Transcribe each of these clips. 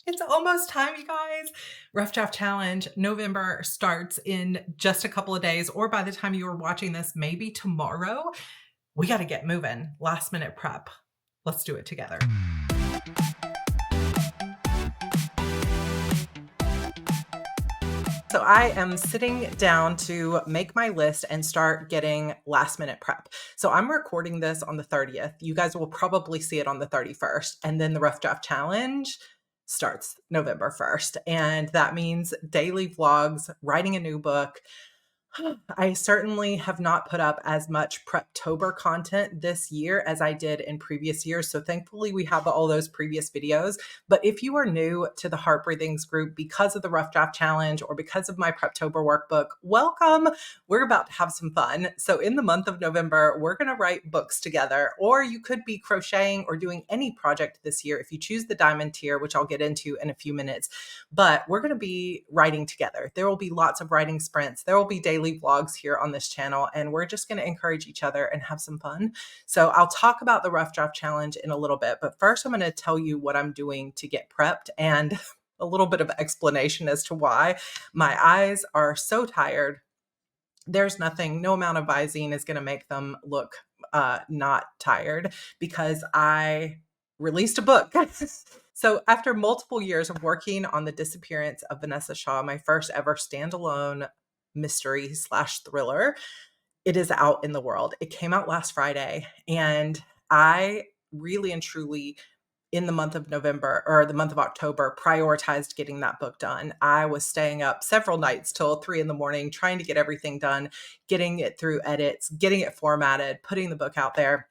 It's almost time, you guys. Rough Draft Challenge November starts in just a couple of days, or by the time you are watching this, maybe tomorrow. We got to get moving. Last minute prep. Let's do it together. So I am sitting down to make my list and start getting last minute prep. So I'm recording this on the 30th. You guys will probably see it on the 31st. And then the Rough Draft Challenge starts November 1st. And that means daily vlogs, writing a new book. I certainly have not put up as much Preptober content this year as I did in previous years. So thankfully we have all those previous videos. But if you are new to the Heart Breathings group because of the Rough Draft Challenge or because of my Preptober workbook, welcome. We're about to have some fun. So in the month of November, we're going to write books together, or you could be crocheting or doing any project this year if you choose the diamond tier, which I'll get into in a few minutes. But we're going to be writing together. There will be lots of writing sprints. There will be daily vlogs here on this channel, and we're just going to encourage each other and have some fun. So I'll talk about the Rough Draft Challenge in a little bit, but first I'm going to tell you what I'm doing to get prepped and a little bit of explanation as to why. My eyes are so tired. There's nothing, no amount of Visine is going to make them look not tired, because I released a book. So after multiple years of working on the disappearance of Vanessa Shaw, my first ever standalone mystery / thriller, it is out in the world. It came out last Friday, and I really and truly, in the month of November or the month of October, prioritized getting that book done. I was staying up several nights till 3 a.m, trying to get everything done, getting it through edits, getting it formatted, putting the book out there.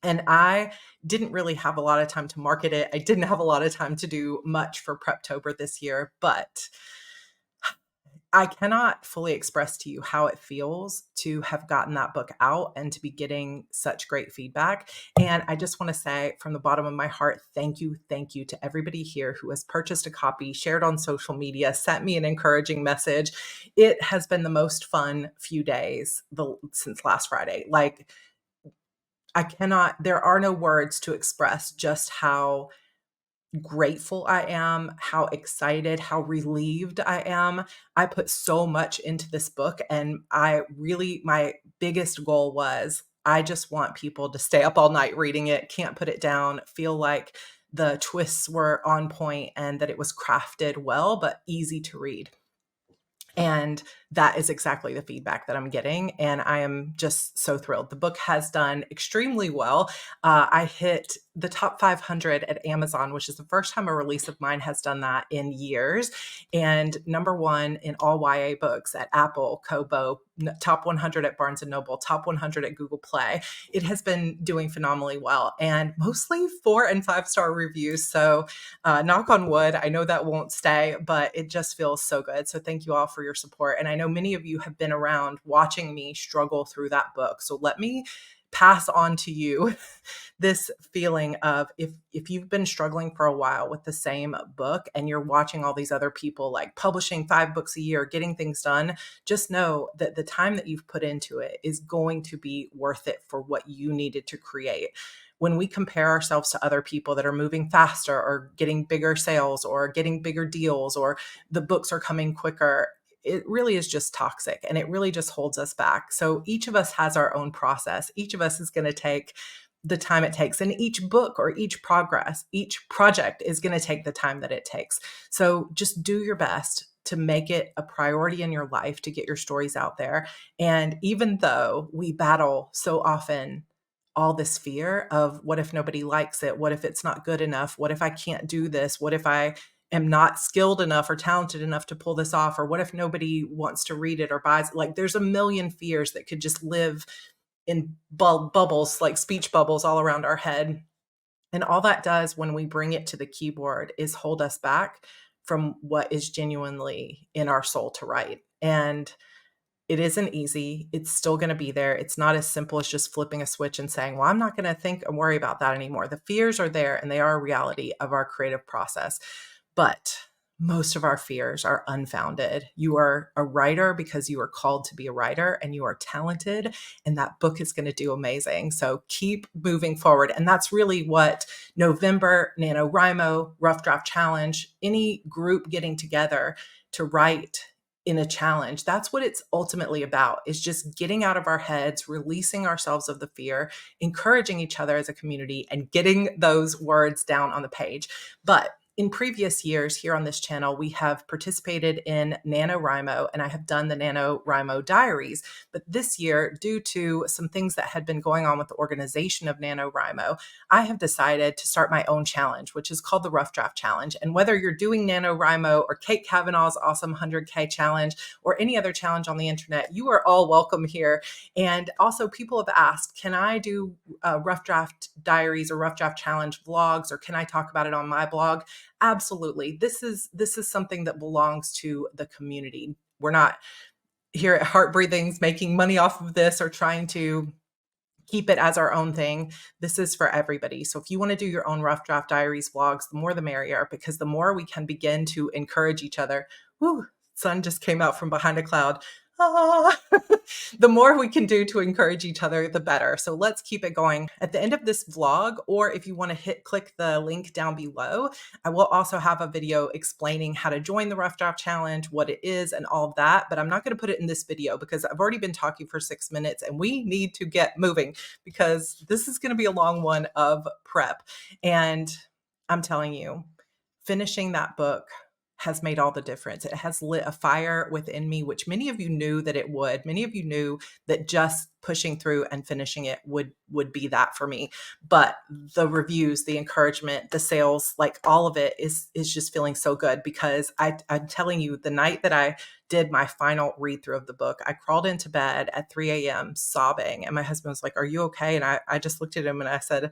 And I didn't really have a lot of time to market it. I didn't have a lot of time to do much for Preptober this year, but I cannot fully express to you how it feels to have gotten that book out and to be getting such great feedback. And I just want to say from the bottom of my heart, thank you to everybody here who has purchased a copy, shared on social media, sent me an encouraging message. It has been the most fun few days since last Friday. Like, there are no words to express just how grateful I am, how excited, how relieved I am. I put so much into this book, and my biggest goal was I just want people to stay up all night reading it, can't put it down, feel like the twists were on point and that it was crafted well, but easy to read. And that is exactly the feedback that I'm getting. And I am just so thrilled. The book has done extremely well. I hit the top 500 at Amazon, which is the first time a release of mine has done that in years. And #1 in all YA books at Apple, Kobo, top 100 at Barnes & Noble, top 100 at Google Play. It has been doing phenomenally well, and mostly 4 and 5-star reviews. So knock on wood, I know that won't stay, but it just feels so good. So thank you all for your support. And I know many of you have been around watching me struggle through that book. So let me pass on to you this feeling of if you've been struggling for a while with the same book and you're watching all these other people like publishing 5 books a year, getting things done, just know that the time that you've put into it is going to be worth it for what you needed to create. When we compare ourselves to other people that are moving faster or getting bigger sales or getting bigger deals or the books are coming quicker, it really is just toxic, and it really just holds us back. So each of us has our own process. Each of us is going to take the time it takes, and each book or each project is going to take the time that it takes. So just do your best to make it a priority in your life to get your stories out there. And even though we battle so often all this fear of what if nobody likes it? What if it's not good enough? What if I can't do this? What if I am not skilled enough or talented enough to pull this off? Or what if nobody wants to read it or buys it? Like, there's a million fears that could just live in bubbles, like speech bubbles all around our head. And all that does when we bring it to the keyboard is hold us back from what is genuinely in our soul to write. And it isn't easy. It's still going to be there. It's not as simple as just flipping a switch and saying, well, I'm not going to think and worry about that anymore. The fears are there, and they are a reality of our creative process. But most of our fears are unfounded. You are a writer because you are called to be a writer, and you are talented, and that book is going to do amazing. So keep moving forward. And that's really what November, NaNoWriMo, Rough Draft Challenge, any group getting together to write in a challenge, that's what it's ultimately about, is just getting out of our heads, releasing ourselves of the fear, encouraging each other as a community, and getting those words down on the page. But in previous years here on this channel, we have participated in NaNoWriMo, and I have done the NaNoWriMo diaries. But this year, due to some things that had been going on with the organization of NaNoWriMo, I have decided to start my own challenge, which is called the Rough Draft Challenge. And whether you're doing NaNoWriMo or Kate Kavanaugh's awesome 100K challenge or any other challenge on the internet, you are all welcome here. And also, people have asked, can I do Rough Draft diaries or Rough Draft Challenge vlogs, or can I talk about it on my blog? Absolutely. This is something that belongs to the community. We're not here at Heart Breathings making money off of this or trying to keep it as our own thing. This is for everybody. So if you want to do your own Rough Draft Diaries vlogs, the more the merrier, because the more we can begin to encourage each other. Woo, sun just came out from behind a cloud. Ah. The more we can do to encourage each other, the better. So let's keep it going. At the end of this vlog, or if you want to click the link down below, I will also have a video explaining how to join the Rough Draft Challenge, what it is, and all of that. But I'm not going to put it in this video because I've already been talking for 6 minutes and we need to get moving, because this is going to be a long one of prep. And I'm telling you, finishing that book has made all the difference. It has lit a fire within me, which many of you knew that it would. Many of you knew that just pushing through and finishing it would be that for me. But the reviews, the encouragement, the sales, like all of it is just feeling so good, because I'm telling you, the night that I did my final read through of the book, I crawled into bed at 3 a.m. sobbing. And my husband was like, "Are you okay?" And I just looked at him and I said,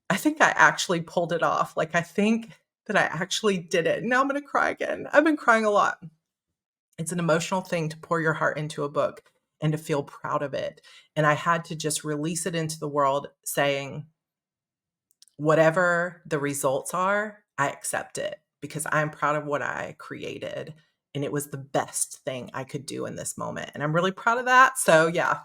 "I think I actually pulled it off. Like, I think that I actually did it." Now I'm going to cry again. I've been crying a lot. It's an emotional thing to pour your heart into a book and to feel proud of it. And I had to just release it into the world saying, whatever the results are, I accept it, because I'm proud of what I created. And it was the best thing I could do in this moment. And I'm really proud of that. So yeah,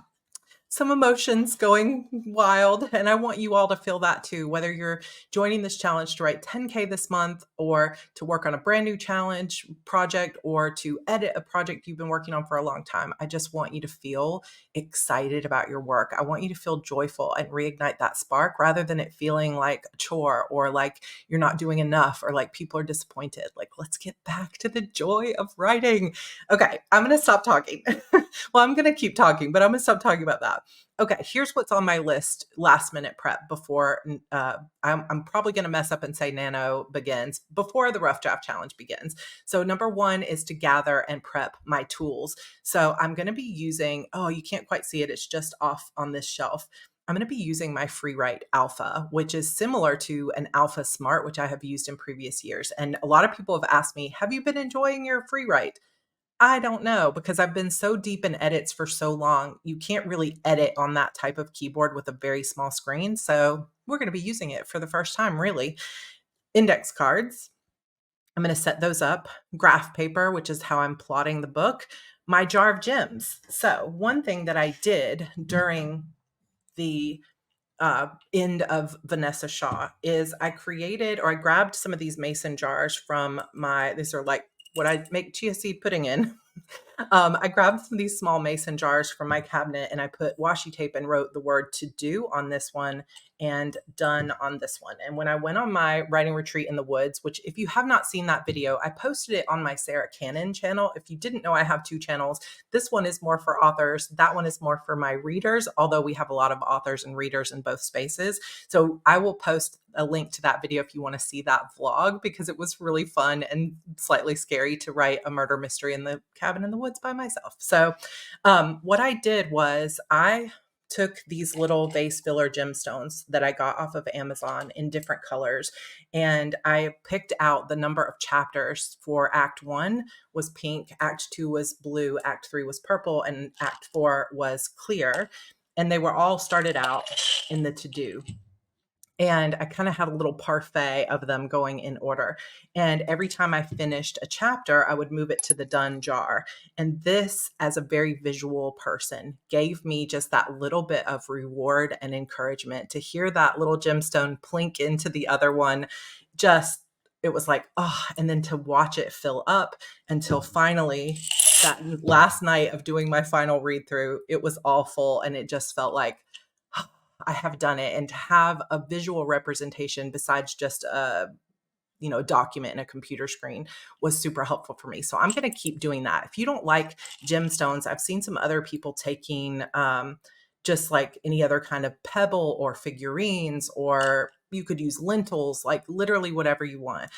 some emotions going wild. And I want you all to feel that too, whether you're joining this challenge to write 10K this month, or to work on a brand new challenge project, or to edit a project you've been working on for a long time. I just want you to feel excited about your work. I want you to feel joyful and reignite that spark, rather than it feeling like a chore, or like you're not doing enough, or like people are disappointed. Like, let's get back to the joy of writing. Okay, I'm going to stop talking. Well, I'm going to keep talking, but I'm going to stop talking about that. Okay, here's what's on my list, last minute prep before I'm probably going to mess up and say Nano begins, before the Rough Draft Challenge begins. So number one is to gather and prep my tools. So I'm going to be using, oh, you can't quite see it, it's just off on this shelf. I'm going to be using my FreeWrite Alpha, which is similar to an Alpha Smart, which I have used in previous years. And a lot of people have asked me, have you been enjoying your FreeWrite? I don't know, because I've been so deep in edits for so long. You can't really edit on that type of keyboard with a very small screen. So we're going to be using it for the first time, really. Index cards. I'm going to set those up. Graph paper, which is how I'm plotting the book. My jar of gems. So one thing that I did during the end of Vanessa Shaw is I grabbed some of these mason jars from these are like what I make chia seed pudding in. I grabbed some of these small mason jars from my cabinet, and I put washi tape and wrote the word "to do" on this one and "done" on this one. And when I went on my writing retreat in the woods, which if you have not seen that video, I posted it on my Sarra Cannon channel. If you didn't know, I have 2 channels. This one is more for authors. That one is more for my readers, although we have a lot of authors and readers in both spaces. So I will post a link to that video if you want to see that vlog, because it was really fun and slightly scary to write a murder mystery in the cabin in the woods by myself. So what I did was I took these little vase filler gemstones that I got off of Amazon in different colors, and I picked out the number of chapters. For Act 1 was pink, Act 2 was blue, Act 3 was purple, and Act 4 was clear. And they were all started out in the to do. And I kind of had a little parfait of them going in order. And every time I finished a chapter, I would move it to the done jar. And this, as a very visual person, gave me just that little bit of reward and encouragement to hear that little gemstone plink into the other one. Just, it was like, oh, and then to watch it fill up until finally that last night of doing my final read through, it was all full. And it just felt like, I have done it. And to have a visual representation besides just a document and a computer screen was super helpful for me. So I'm going to keep doing that. If you don't like gemstones, I've seen some other people taking just like any other kind of pebble or figurines, or you could use lentils, like literally whatever you want.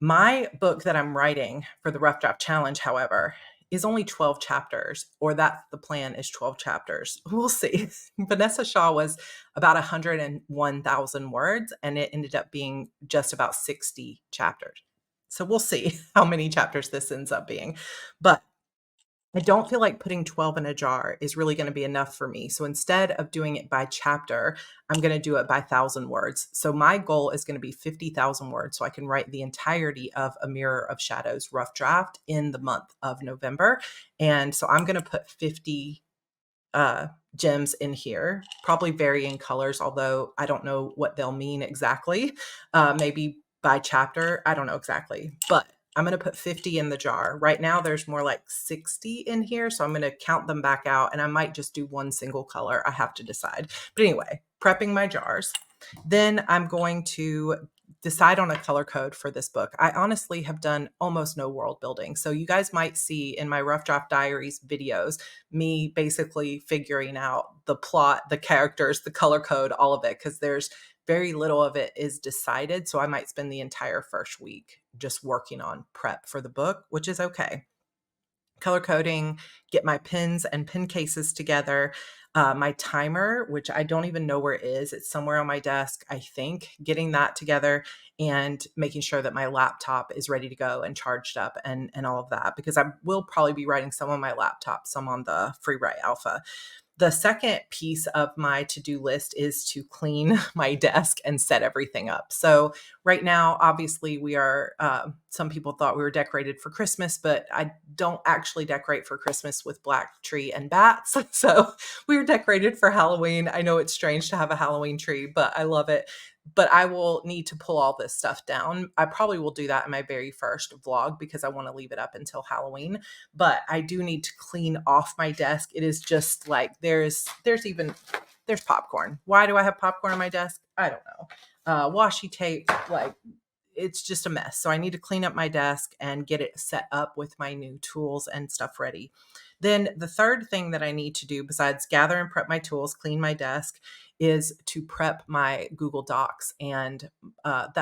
My book that I'm writing for the Rough Draft Challenge, however, is only 12 chapters, or that's the plan, is 12 chapters. We'll see. Vanessa Shaw was about 101,000 words, and it ended up being just about 60 chapters. So we'll see how many chapters this ends up being. But I don't feel like putting 12 in a jar is really going to be enough for me. So instead of doing it by chapter, I'm going to do it by 1,000 words. So my goal is going to be 50,000 words so I can write the entirety of A Mirror of Shadows rough draft in the month of November. And so I'm going to put 50 gems in here, probably varying colors, although I don't know what they'll mean exactly. Maybe by chapter, I don't know exactly, but I'm going to put 50 in the jar. Right now, there's more like 60 in here, so I'm going to count them back out, and I might just do one single color. I have to decide. But anyway, prepping my jars. Then I'm going to decide on a color code for this book. I honestly have done almost no world building. So you guys might see in my Rough Draft Diaries videos, me basically figuring out the plot, the characters, the color code, all of it, because there's very little of it is decided. So I might spend the entire first week just working on prep for the book, which is okay. Color coding, get my pens and pen cases together, my timer, which I don't even know where it is. It's somewhere on my desk, I think, getting that together and making sure that my laptop is ready to go and charged up and all of that, because I will probably be writing some on my laptop, some on the Free Write Alpha. The second piece of my to-do list is to clean my desk and set everything up. So right now, obviously, we are, some people thought we were decorated for Christmas, but I don't actually decorate for Christmas with black tree and bats. So we were decorated for Halloween. I know it's strange to have a Halloween tree, but I love it. But I will need to pull all this stuff down. I probably will do that in my very first vlog because I want to leave it up until Halloween. But I do need to clean off my desk. It is just like there's popcorn. Why do I have popcorn on my desk? I don't know. Washi tape, like it's just a mess. So I need to clean up my desk and get it set up with my new tools and stuff ready. Then the third thing that I need to do besides gather and prep my tools, clean my desk, is to prep my Google Docs. And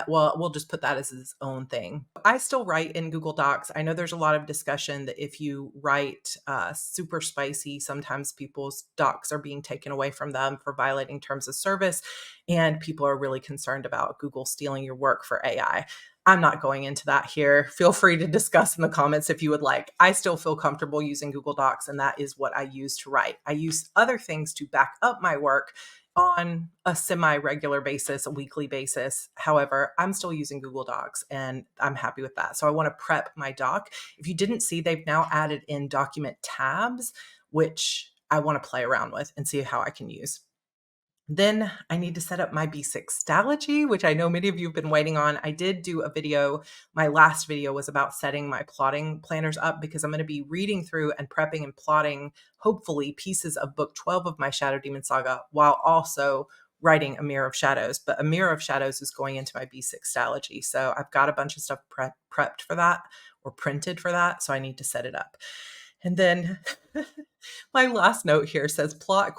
we'll just put that as its own thing. I still write in Google Docs. I know there's a lot of discussion that if you write super spicy, sometimes people's docs are being taken away from them for violating terms of service. And people are really concerned about Google stealing your work for AI. I'm not going into that here. Feel free to discuss in the comments if you would like. I still feel comfortable using Google Docs, and that is what I use to write. I use other things to back up my work on a semi-regular basis, a weekly basis. However, I'm still using Google Docs and I'm happy with that. So I want to prep my doc. If you didn't see, they've now added in document tabs, which I want to play around with and see how I can use. Then I need to set up my B6 Stalogy, which I know many of you have been waiting on. I did do a video. My last video was about setting my plotting planners up because I'm going to be reading through and prepping and plotting, hopefully, pieces of book 12 of my Shadow Demon Saga while also writing A Mirror of Shadows. But A Mirror of Shadows is going into my B6 Stalogy. So I've got a bunch of stuff prepped for that or printed for that. So I need to set it up. And then my last note here says plot ?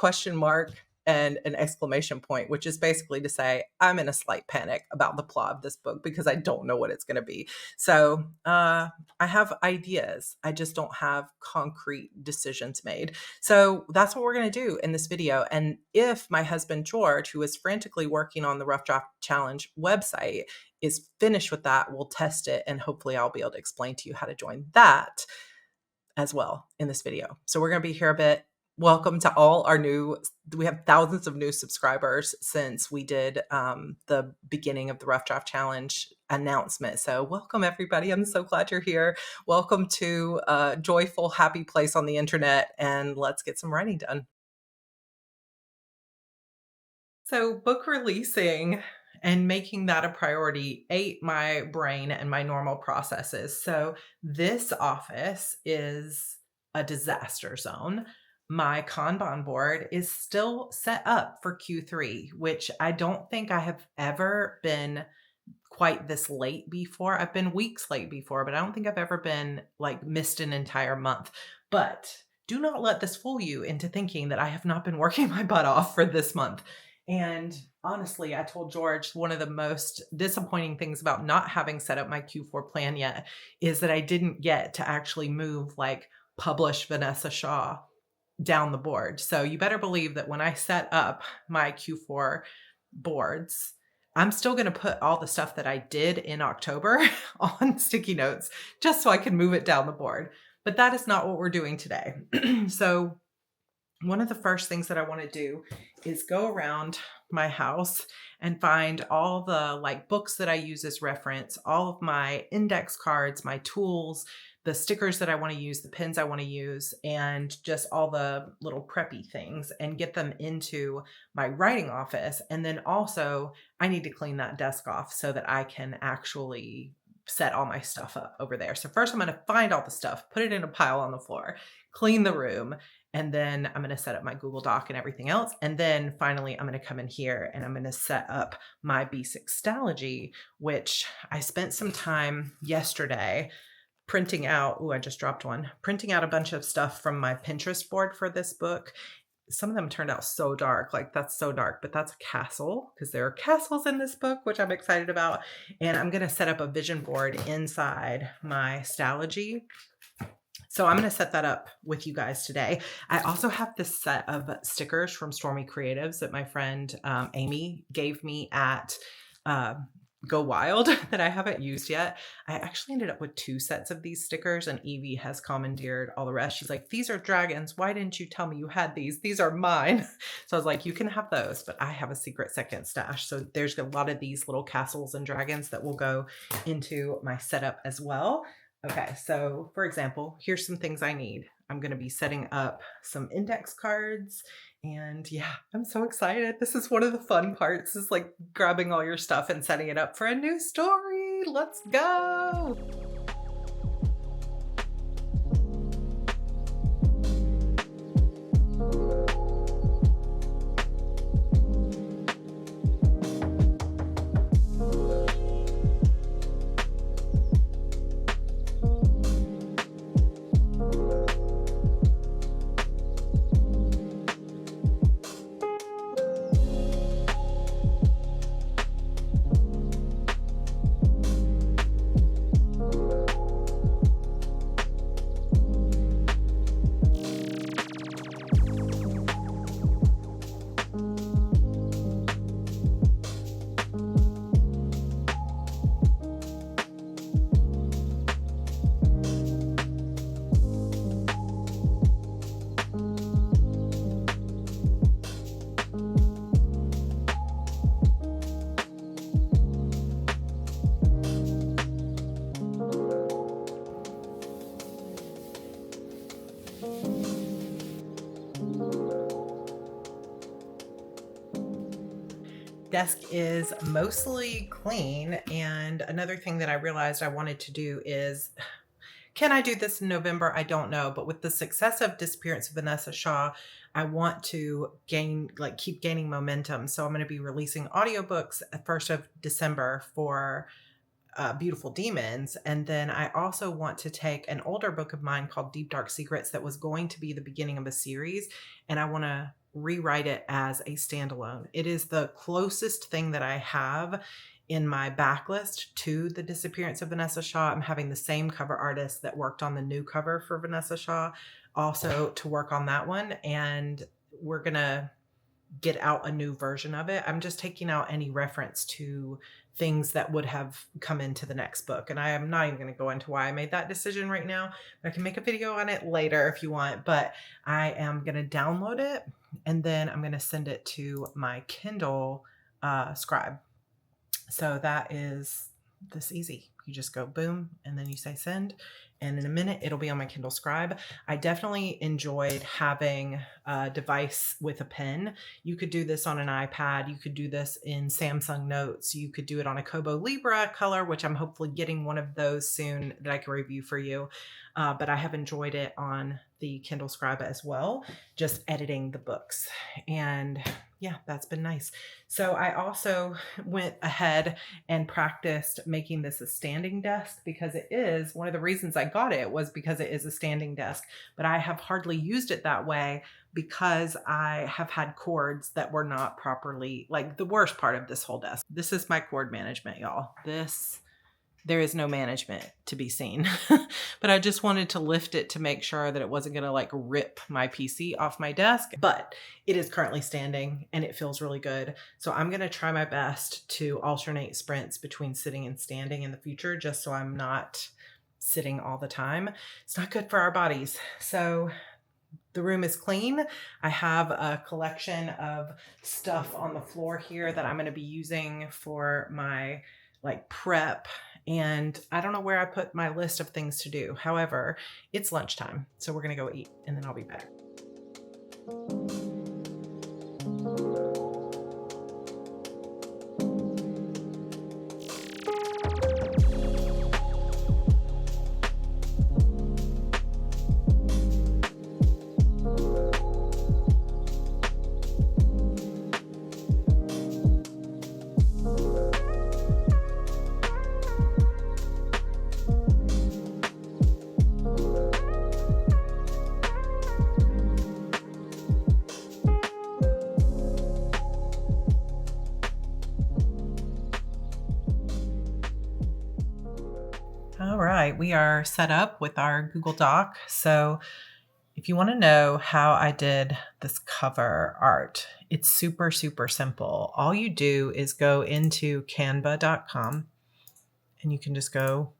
And an exclamation point, which is basically to say I'm in a slight panic about the plot of this book because I don't know what it's going to be. So I have ideas. I just don't have concrete decisions made. So that's what we're going to do in this video. And if my husband, George, who is frantically working on the Rough Draft Challenge website, is finished with that, we'll test it. And hopefully I'll be able to explain to you how to join that as well in this video. So we're going to be here a bit. welcome to all our we have thousands of new subscribers since we did the beginning of the Rough Draft Challenge announcement. So welcome everybody. I'm so glad you're here. Welcome to a joyful, happy place on the internet, and let's get some writing done. So book releasing and making that a priority ate my brain and my normal processes. So this office is a disaster zone. My Kanban board is still set up for Q3, which I don't think I have ever been quite this late before. I've been weeks late before, but I don't think I've ever been like missed an entire month. But do not let this fool you into thinking that I have not been working my butt off for this month. And honestly, I told George one of the most disappointing things about not having set up my Q4 plan yet is that I didn't get to actually move like publish Vanessa Shaw down the board. So you better believe that when I set up my Q4 boards, I'm still going to put all the stuff that I did in October on sticky notes just so I can move it down the board. But that is not what we're doing today. So one of the first things that I want to do is go around my house and find all the like books that I use as reference, all of my index cards, my tools, the stickers that I want to use, the pins I want to use, and just all the little preppy things, and get them into my writing office. And then also I need to clean that desk off so that I can actually set all my stuff up over there. So first I'm going to find all the stuff, put it in a pile on the floor, clean the room, and then I'm going to set up my Google Doc and everything else. And then finally, I'm going to come in here and I'm going to set up my B6 Stalogy, which I spent some time yesterday printing out. Oh, I just dropped one. Printing out a bunch of stuff from my Pinterest board for this book. Some of them turned out so dark, like that's so dark, but that's a castle because there are castles in this book, which I'm excited about. And I'm going to set up a vision board inside my Stalogy. So I'm going to set that up with you guys today. I also have this set of stickers from Stormy Creatives that my friend Amy gave me at Go Wild that I haven't used yet. I actually ended up with 2 sets of these stickers, and Evie has commandeered all the rest. She's like, these are dragons. Why didn't you tell me you had these? These are mine. So I was like, you can have those, but I have a secret second stash. So there's a lot of these little castles and dragons that will go into my setup as well. Okay, so for example, here's some things I need. I'm going to be setting up some index cards, and yeah, I'm so excited. This is one of the fun parts, is like grabbing all your stuff and setting it up for a new story. Let's go. Desk is mostly clean. And another thing that I realized I wanted to do is, can I do this in November? I don't know. But with the success of Disappearance of Vanessa Shaw, I want to keep gaining momentum. So I'm going to be releasing audiobooks at 1st of December for Beautiful Demons. And then I also want to take an older book of mine called Deep Dark Secrets that was going to be the beginning of a series, and I want to rewrite it as a standalone. It is the closest thing that I have in my backlist to the Disappearance of Vanessa Shaw. I'm having the same cover artist that worked on the new cover for Vanessa Shaw also to work on that one. And we're going to get out a new version of it. I'm just taking out any reference to things that would have come into the next book. And I am not even going to go into why I made that decision right now. I can make a video on it later if you want, but I am going to download it and then I'm going to send it to my Kindle Scribe. So that is this easy. You just go boom, and then you say send, and in a minute it'll be on my Kindle Scribe. I definitely enjoyed having a device with a pen. You could do this on an iPad. You could do this in Samsung Notes. You could do it on a Kobo Libra color, which I'm hopefully getting one of those soon that I can review for you. But I have enjoyed it on the Kindle Scribe as well, just editing the books. And yeah, that's been nice. So I also went ahead and practiced making this a standing desk, because it is one of the reasons I got it was because it is a standing desk, but I have hardly used it that way because I have had cords that were not properly, like the worst part of this whole desk. This is my cord management, y'all. There is no management to be seen, but I just wanted to lift it to make sure that it wasn't going to like rip my PC off my desk, but it is currently standing and it feels really good. So I'm going to try my best to alternate sprints between sitting and standing in the future, just so I'm not sitting all the time. It's not good for our bodies. So the room is clean. I have a collection of stuff on the floor here that I'm going to be using for my like prep. And I don't know where I put my list of things to do. However, it's lunchtime, so we're going to go eat and then I'll be back. All right, we are set up with our Google Doc. So if you want to know how I did this cover art, it's super, super simple. All you do is go into canva.com and you can just go,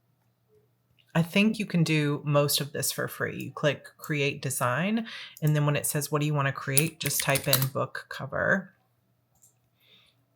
I think you can do most of this for free. You click create design, and then when it says, what do you want to create? Just type in book cover.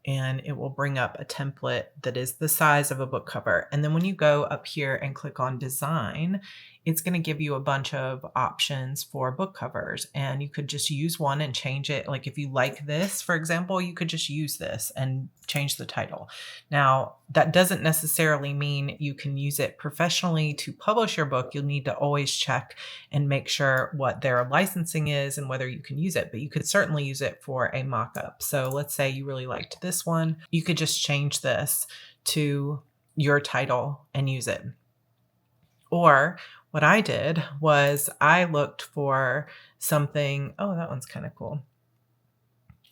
And it will bring up a template that is the size of a book cover. And then when you go up here and click on design, it's going to give you a bunch of options for book covers. And you could just use one and change it. Like if you like this, for example, you could just use this and change the title. Now, that doesn't necessarily mean you can use it professionally to publish your book. You'll need to always check and make sure what their licensing is and whether you can use it. But you could certainly use it for a mock-up. So let's say you really liked this one. You could just change this to your title and use it. Or what I did was I looked for something. Oh, that one's kind of cool.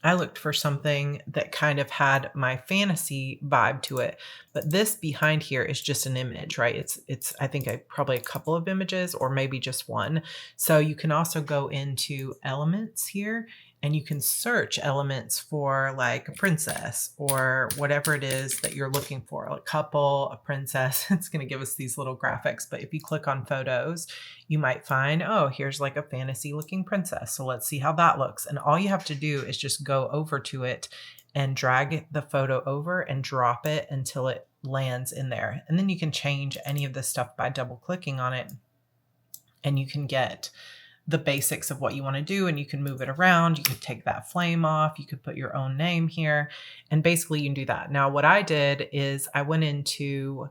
I looked for something that kind of had my fantasy vibe to it. But this behind here is just an image, right? It's I think probably a couple of images or maybe just one. So you can also go into elements here and you can search elements for like a princess or whatever it is that you're looking for, a couple, a princess. It's going to give us these little graphics. But if you click on photos, you might find, oh, here's like a fantasy looking princess. So let's see how that looks. And all you have to do is just go over to it and drag the photo over and drop it until it lands in there. And then you can change any of this stuff by double clicking on it. And you can get the basics of what you want to do, and you can move it around. You could take that flame off. You could put your own name here, and basically you can do that. Now, what I did is I went into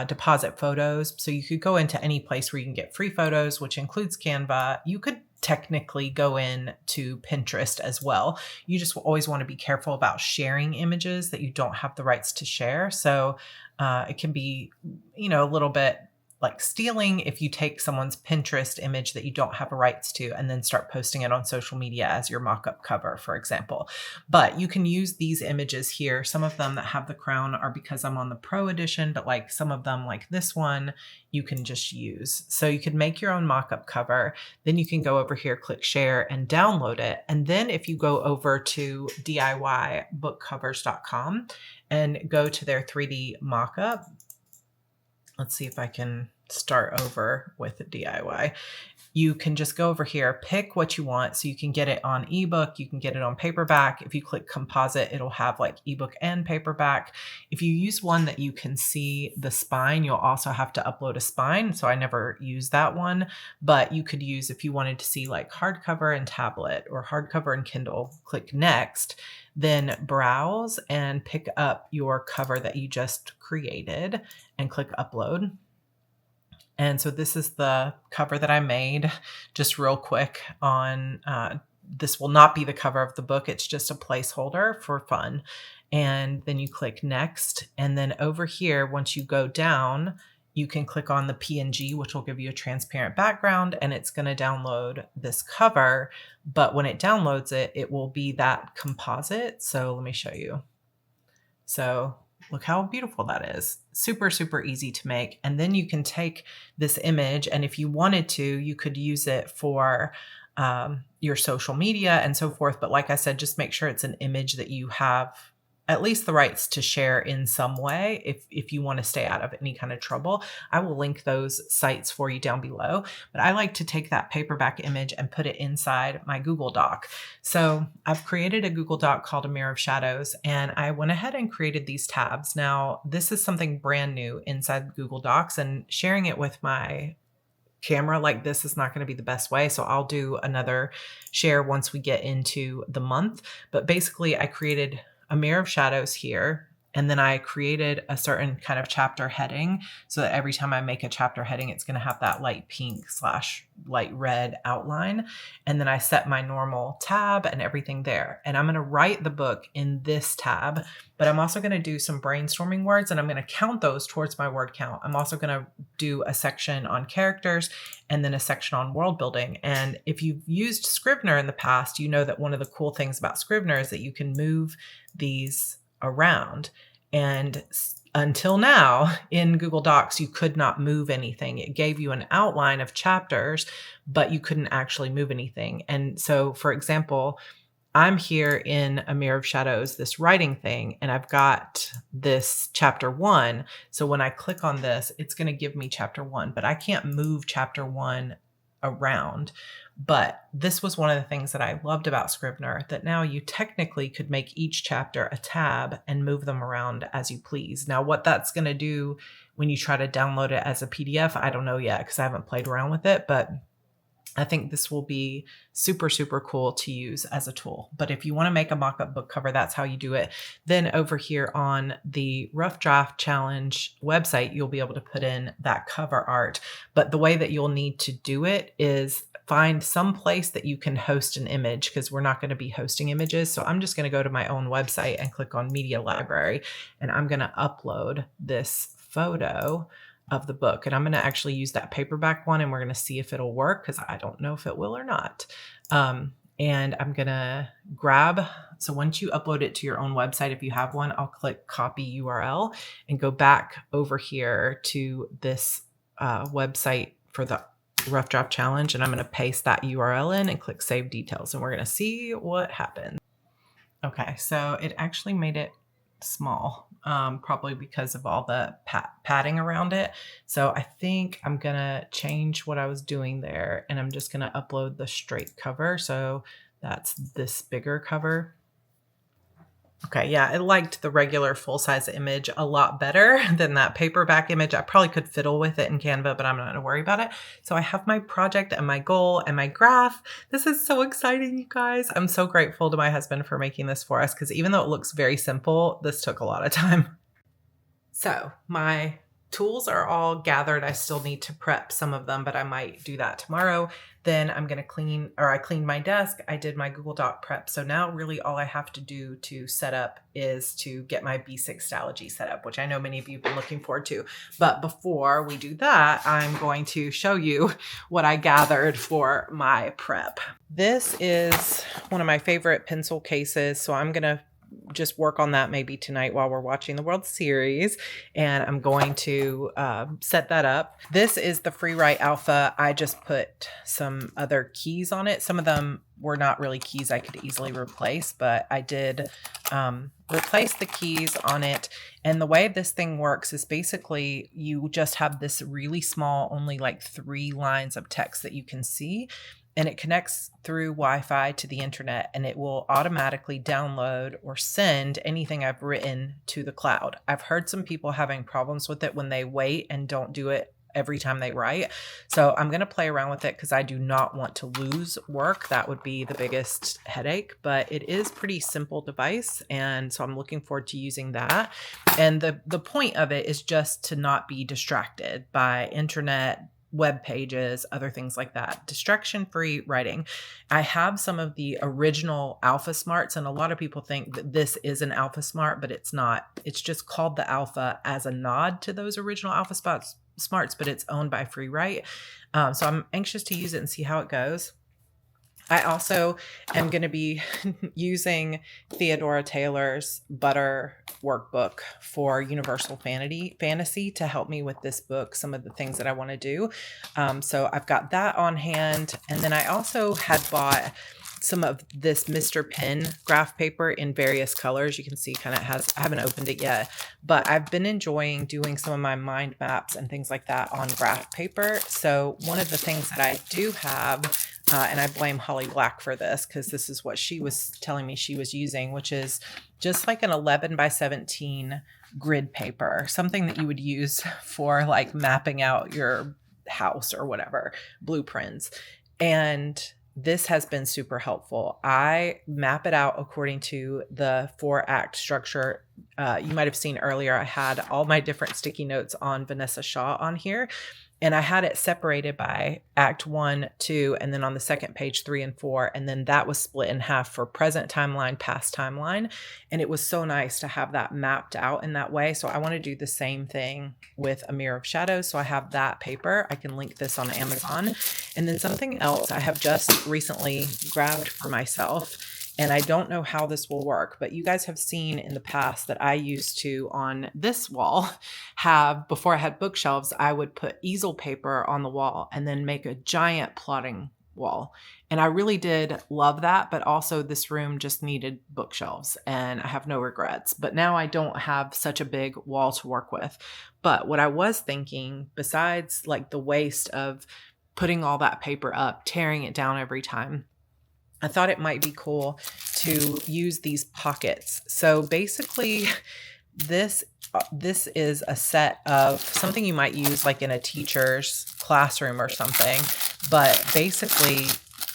deposit photos. So you could go into any place where you can get free photos, which includes Canva. You could technically go in to Pinterest as well. You just always want to be careful about sharing images that you don't have the rights to share. So it can be, a little bit like stealing if you take someone's Pinterest image that you don't have rights to and then start posting it on social media as your mock-up cover, for example. But you can use these images here. Some of them that have the crown are because I'm on the Pro edition, but like some of them like this one, you can just use. So you can make your own mock-up cover. Then you can go over here, click share and download it. And then if you go over to DIYbookcovers.com and go to their 3D mock-up, let's see if I can start over with DIY. You can just go over here, pick what you want. So you can get it on ebook, you can get it on paperback. If you click composite, it'll have like ebook and paperback. If you use one that you can see the spine, you'll also have to upload a spine. So I never use that one, but you could use, if you wanted to see like hardcover and tablet or hardcover and Kindle, click next, then browse and pick up your cover that you just created and click upload. And so this is the cover that I made just real quick on, this will not be the cover of the book. It's just a placeholder for fun. And then you click next. And then over here, once you go down, you can click on the PNG, which will give you a transparent background, and it's going to download this cover. But when it downloads it, it will be that composite. So let me show you. So look how beautiful that is. Super, super easy to make. And then you can take this image, and if you wanted to, you could use it for your social media and so forth. But like I said, just make sure it's an image that you have at least the rights to share in some way if you want to stay out of any kind of trouble. I will link those sites for you down below, but I like to take that paperback image and put it inside my Google Doc. So I've created a Google Doc called A Mirror of Shadows, and I went ahead and created these tabs. Now, this is something brand new inside Google Docs, and sharing it with my camera like this is not going to be the best way. So I'll do another share once we get into the month. But basically, I created A Mirror of Shadows here. And then I created a certain kind of chapter heading so that every time I make a chapter heading, it's going to have that light pink / light red outline. And then I set my normal tab and everything there. And I'm going to write the book in this tab, but I'm also going to do some brainstorming words, and I'm going to count those towards my word count. I'm also going to do a section on characters and then a section on world building. And if you've used Scrivener in the past, you know that one of the cool things about Scrivener is that you can move these around. And until now in Google Docs, you could not move anything. It gave you an outline of chapters, but you couldn't actually move anything. And so, for example, I'm here in A Mirror of Shadows, this writing thing, and I've got this chapter 1. So when I click on this, it's going to give me chapter 1, but I can't move chapter 1 around. But this was one of the things that I loved about Scrivener, that now you technically could make each chapter a tab and move them around as you please. Now, what that's going to do when you try to download it as a PDF, I don't know yet because I haven't played around with it, but I think this will be super, super cool to use as a tool. But if you want to make a mock-up book cover, that's how you do it. Then over here on the Rough Draft Challenge website, you'll be able to put in that cover art. But the way that you'll need to do it is find some place that you can host an image, because we're not going to be hosting images. So I'm just going to go to my own website and click on Media Library, and I'm going to upload this photo of the book. And I'm going to actually use that paperback one, and we're going to see if it'll work, because I don't know if it will or not. And I'm going to grab, so once you upload it to your own website, if you have one, I'll click copy URL and go back over here to this website for the Rough Draft Challenge. And I'm going to paste that URL in and click save details. And we're going to see what happens. Okay, so it actually made it small, probably because of all the padding around it. So I think I'm going to change what I was doing there, and I'm just going to upload the straight cover. So that's this bigger cover. Okay, yeah, I liked the regular full-size image a lot better than that paperback image. I probably could fiddle with it in Canva, but I'm not going to worry about it. So I have my project and my goal and my graph. This is so exciting, you guys. I'm so grateful to my husband for making this for us, because even though it looks very simple, this took a lot of time. So my tools are all gathered. I still need to prep some of them, but I might do that tomorrow. Then I'm going to I cleaned my desk. I did my Google Doc prep. So now really all I have to do to set up is to get my B6 Stalogy set up, which I know many of you have been looking forward to. But before we do that, I'm going to show you what I gathered for my prep. This is one of my favorite pencil cases. So I'm going to just work on that maybe tonight while we're watching the World Series, and I'm going to set that up. This is the Freewrite Alpha. I just put some other keys on it. Some of them were not really keys I could easily replace, but I did replace the keys on it. And the way this thing works is basically you just have this really small, only like 3 lines of text that you can see. And it connects through Wi-Fi to the internet, and it will automatically download or send anything I've written to the cloud. I've heard some people having problems with it when they wait and don't do it every time they write. So I'm going to play around with it because I do not want to lose work. That would be the biggest headache, but it is pretty simple device. And so I'm looking forward to using that. And the point of it is just to not be distracted by internet, web pages, other things like that. Distraction-free writing. I have some of the original Alpha Smarts, and a lot of people think that this is an Alpha Smart, but it's not. It's just called the Alpha as a nod to those original Alpha Smarts, but it's owned by Freewrite. So I'm anxious to use it and see how it goes. I also am going to be using Theodora Taylor's Butter workbook for Universal Fantasy to help me with this book, some of the things that I want to do. So I've got that on hand. And then I also had bought some of this Mr. Pen graph paper in various colors. You can see kind of I haven't opened it yet, but I've been enjoying doing some of my mind maps and things like that on graph paper. So one of the things that I do have, and I blame Holly Black for this because this is what she was telling me she was using, which is just like an 11 by 17 grid paper, something that you would use for like mapping out your house or whatever, blueprints. And this has been super helpful. I map it out according to the 4-act structure. You might have seen earlier, I had all my different sticky notes on Vanessa Shaw on here. And I had it separated by act 1, 2, and then on the second page, 3 and 4. And then that was split in half for present timeline, past timeline. And it was so nice to have that mapped out in that way. So I want to do the same thing with A Mirror of Shadows. So I have that paper. I can link this on Amazon. And then something else I have just recently grabbed for myself. And I don't know how this will work, but you guys have seen in the past that I used to, on this wall, before I had bookshelves, I would put easel paper on the wall and then make a giant plotting wall. And I really did love that, but also this room just needed bookshelves and I have no regrets. But now I don't have such a big wall to work with. But what I was thinking, besides like the waste of putting all that paper up, tearing it down every time, I thought it might be cool to use these pockets. So basically this is a set of something you might use like in a teacher's classroom or something, but basically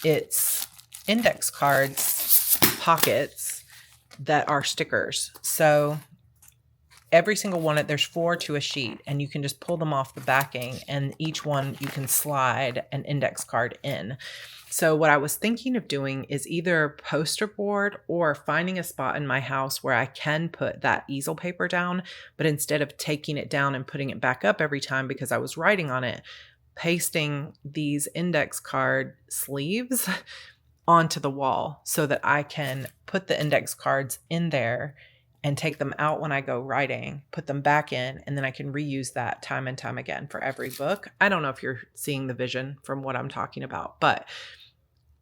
it's index cards, pockets that are stickers. So every single one, there's 4 to a sheet, and you can just pull them off the backing, and each one you can slide an index card in. So what I was thinking of doing is either poster board or finding a spot in my house where I can put that easel paper down, but instead of taking it down and putting it back up every time because I was writing on it, pasting these index card sleeves onto the wall so that I can put the index cards in there and take them out when I go writing, put them back in, and then I can reuse that time and time again for every book. I don't know if you're seeing the vision from what I'm talking about, but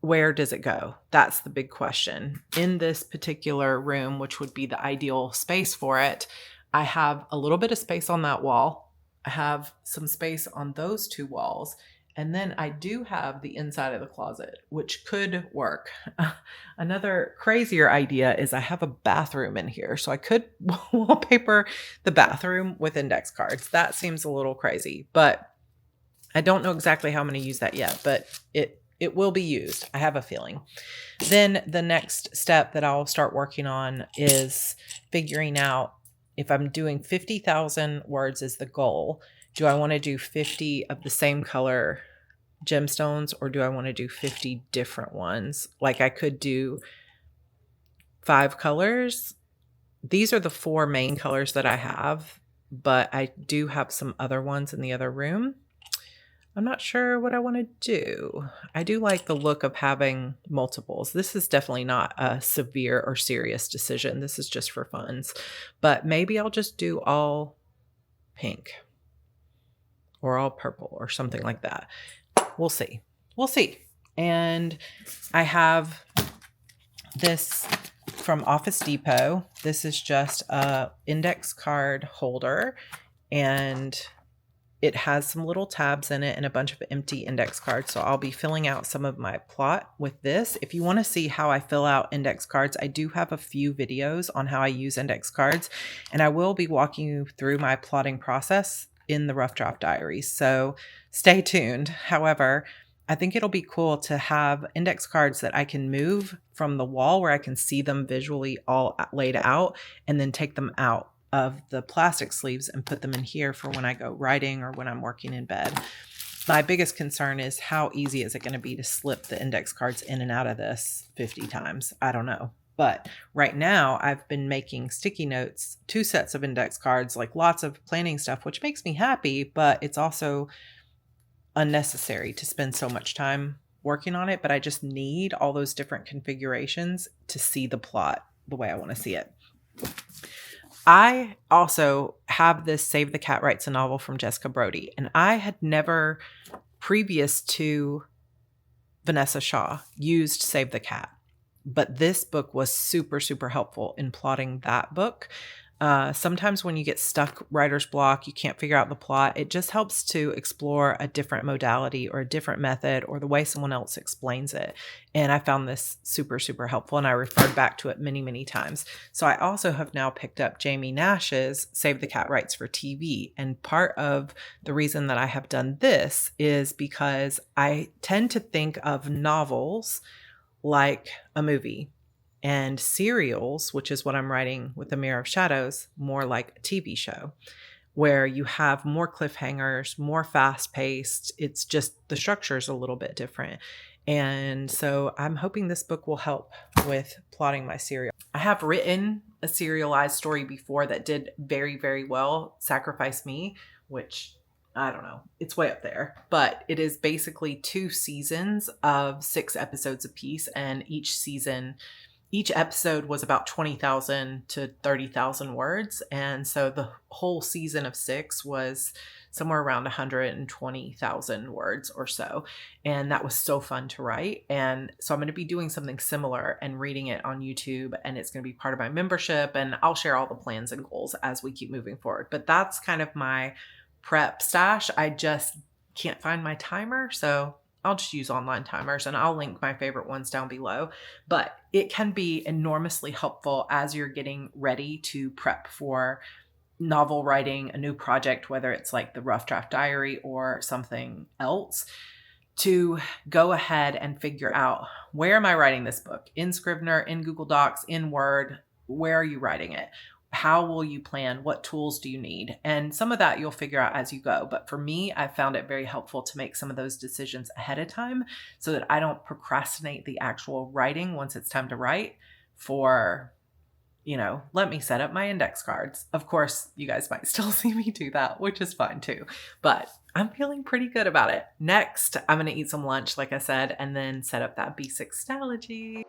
where does it go? That's the big question. In this particular room, which would be the ideal space for it, I have a little bit of space on that wall. I have some space on those 2 walls. And then I do have the inside of the closet, which could work. Another crazier idea is I have a bathroom in here. So I could wallpaper the bathroom with index cards. That seems a little crazy, but I don't know exactly how I'm going to use that yet, but it will be used. I have a feeling. Then the next step that I'll start working on is figuring out if I'm doing 50,000 words is the goal, do I want to do 50 of the same color gemstones, or do I want to do 50 different ones? Like I could do 5 colors. These are the 4 main colors that I have, but I do have some other ones in the other room. I'm not sure what I want to do. I do like the look of having multiples. This is definitely not a severe or serious decision. This is just for funs, but maybe I'll just do all pink or all purple or something like that. We'll see. We'll see. And I have this from Office Depot. This is just a index card holder, and it has some little tabs in it and a bunch of empty index cards. So I'll be filling out some of my plot with this. If you want to see how I fill out index cards, I do have a few videos on how I use index cards, and I will be walking you through my plotting process in the Rough Draft Diaries. So stay tuned. However, I think it'll be cool to have index cards that I can move from the wall where I can see them visually all laid out, and then take them out of the plastic sleeves and put them in here for when I go writing or when I'm working in bed. My biggest concern is how easy is it going to be to slip the index cards in and out of this 50 times? I don't know. But right now I've been making sticky notes, 2 sets of index cards, like lots of planning stuff, which makes me happy, but it's also unnecessary to spend so much time working on it. But I just need all those different configurations to see the plot the way I want to see it. I also have this Save the Cat Writes a Novel from Jessica Brody, and I had never, previous to Vanessa Shaw, used Save the Cat. But this book was super, super helpful in plotting that book. Sometimes when you get stuck writer's block, you can't figure out the plot. It just helps to explore a different modality or a different method or the way someone else explains it. And I found this super, super helpful, and I referred back to it many, many times. So I also have now picked up Jamie Nash's Save the Cat Writes for TV. And part of the reason that I have done this is because I tend to think of novels like a movie, and serials, which is what I'm writing with The Mirror of Shadows, more like a TV show where you have more cliffhangers, more fast paced. It's just the structure is a little bit different. And so I'm hoping this book will help with plotting my serial. I have written a serialized story before that did very, very well, Sacrifice Me, which I don't know, it's way up there, but it is basically 2 seasons of 6 episodes apiece. And each episode was about 20,000 to 30,000 words. And so the whole season of 6 was somewhere around 120,000 words or so. And that was so fun to write. And so I'm going to be doing something similar and reading it on YouTube, and it's going to be part of my membership, and I'll share all the plans and goals as we keep moving forward. But that's kind of my prep stash. I just can't find my timer, so I'll just use online timers, and I'll link my favorite ones down below. But it can be enormously helpful as you're getting ready to prep for novel writing, a new project, whether it's like the Rough Draft Diary or something else, to go ahead and figure out, where am I writing this book? In Scrivener, in Google Docs, in Word? Where are you writing it? How will you plan? What tools do you need? And some of that you'll figure out as you go. But for me, I found it very helpful to make some of those decisions ahead of time so that I don't procrastinate the actual writing once it's time to write for, let me set up my index cards. Of course, you guys might still see me do that, which is fine too. But I'm feeling pretty good about it. Next, I'm going to eat some lunch, like I said, and then set up that B6 Stalogy.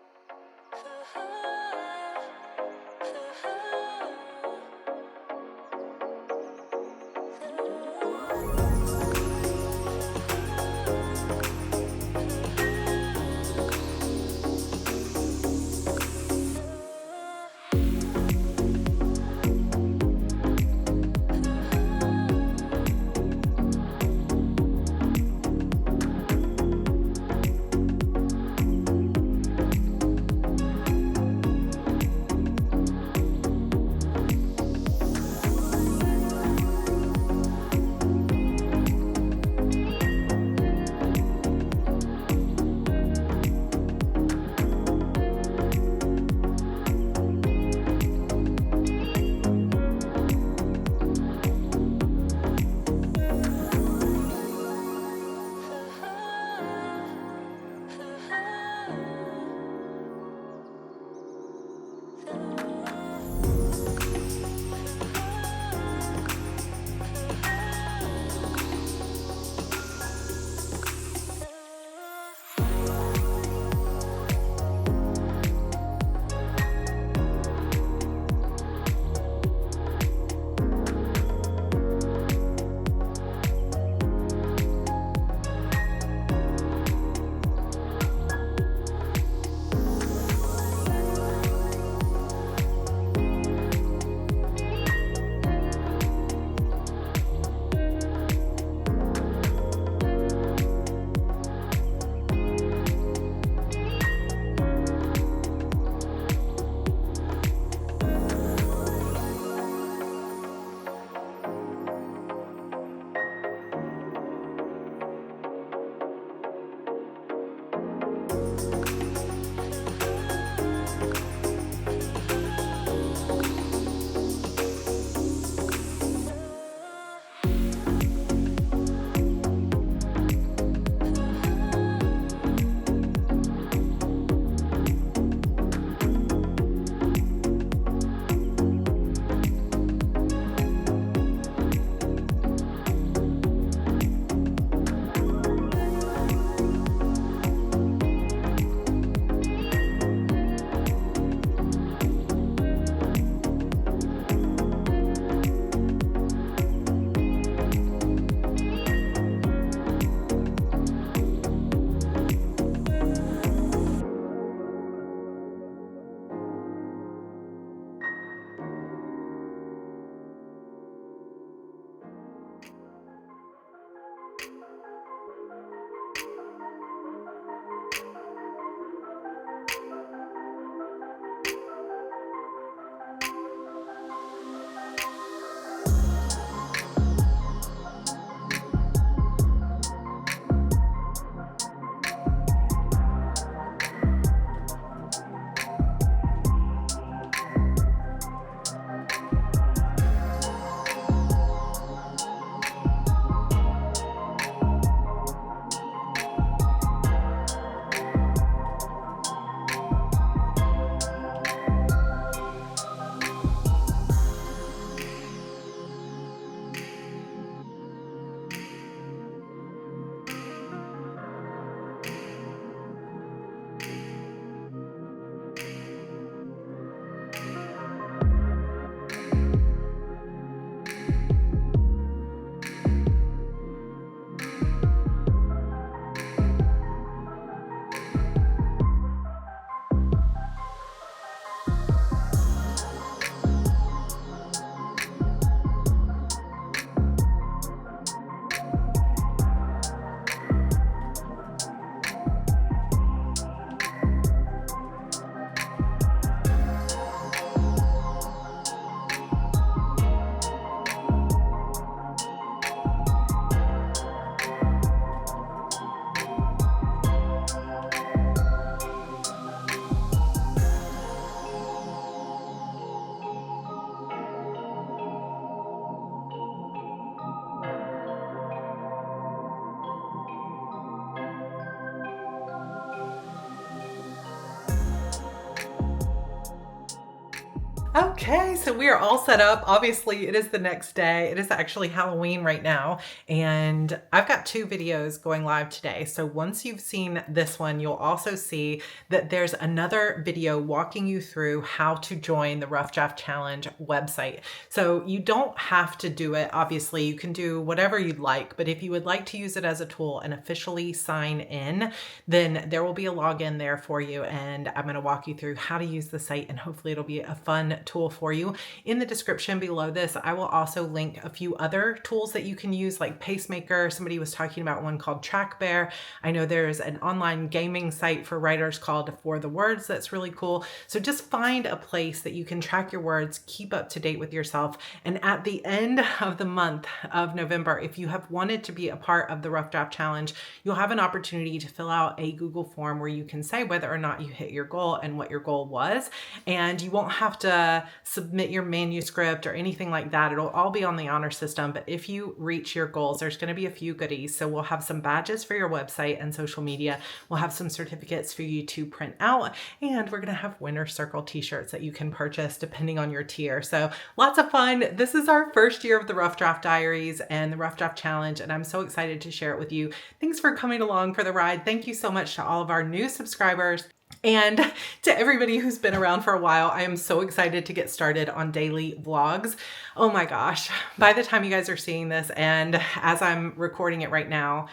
Okay, so we are all set up. Obviously, it is the next day. It is actually Halloween right now, and I've got 2 videos going live today. So once you've seen this one, you'll also see that there's another video walking you through how to join the Rough Draft Challenge website. So you don't have to do it. Obviously, you can do whatever you'd like, but if you would like to use it as a tool and officially sign in, then there will be a login there for you, and I'm going to walk you through how to use the site, and hopefully it'll be a fun tool for you. In the description below this, I will also link a few other tools that you can use, like Pacemaker. Somebody was talking about one called TrackBear. I know there's an online gaming site for writers called For the Words that's really cool. So just find a place that you can track your words, keep up to date with yourself, and at the end of the month of November, if you have wanted to be a part of the Rough Draft Challenge, you'll have an opportunity to fill out a Google form where you can say whether or not you hit your goal and what your goal was, and you won't have to submit your manuscript or anything like that. It'll all be on the honor system, but if you reach your goals, there's going to be a few goodies. So we'll have some badges for your website and social media. We'll have some certificates for you to print out, and we're going to have winner circle t-shirts that you can purchase depending on your tier. So lots of fun. This is our first year of the Rough Draft Diaries and the Rough Draft Challenge, and I'm so excited to share it with you. Thanks for coming along for the ride. Thank you so much to all of our new subscribers. And to everybody who's been around for a while, I am so excited to get started on daily vlogs. Oh my gosh, by the time you guys are seeing this, and as I'm recording it right now,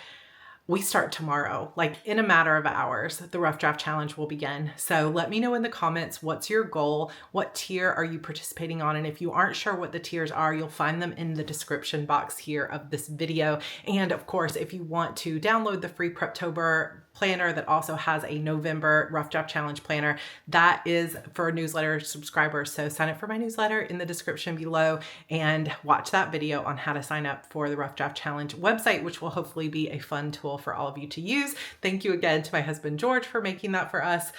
we start tomorrow. Like in a matter of hours, the Rough Draft Challenge will begin. So let me know in the comments, what's your goal? What tier are you participating on? And if you aren't sure what the tiers are, you'll find them in the description box here of this video. And of course, if you want to download the free Preptober planner that also has a November Rough Draft Challenge planner, that is for newsletter subscribers. So sign up for my newsletter in the description below and watch that video on how to sign up for the Rough Draft Challenge website, which will hopefully be a fun tool for all of you to use. Thank you again to my husband, George, for making that for us.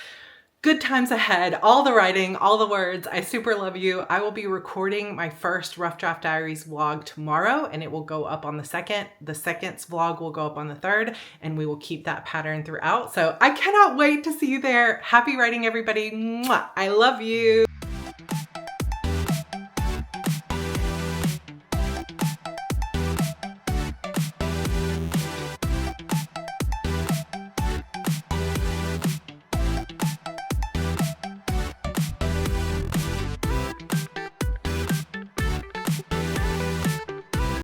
Good times ahead, all the writing, all the words. I super love you. I will be recording my first Rough Draft Diaries vlog tomorrow, and it will go up on the 2nd. The 2nd's vlog will go up on the 3rd, and we will keep that pattern throughout. So I cannot wait to see you there. Happy writing, everybody. Mwah. I love you.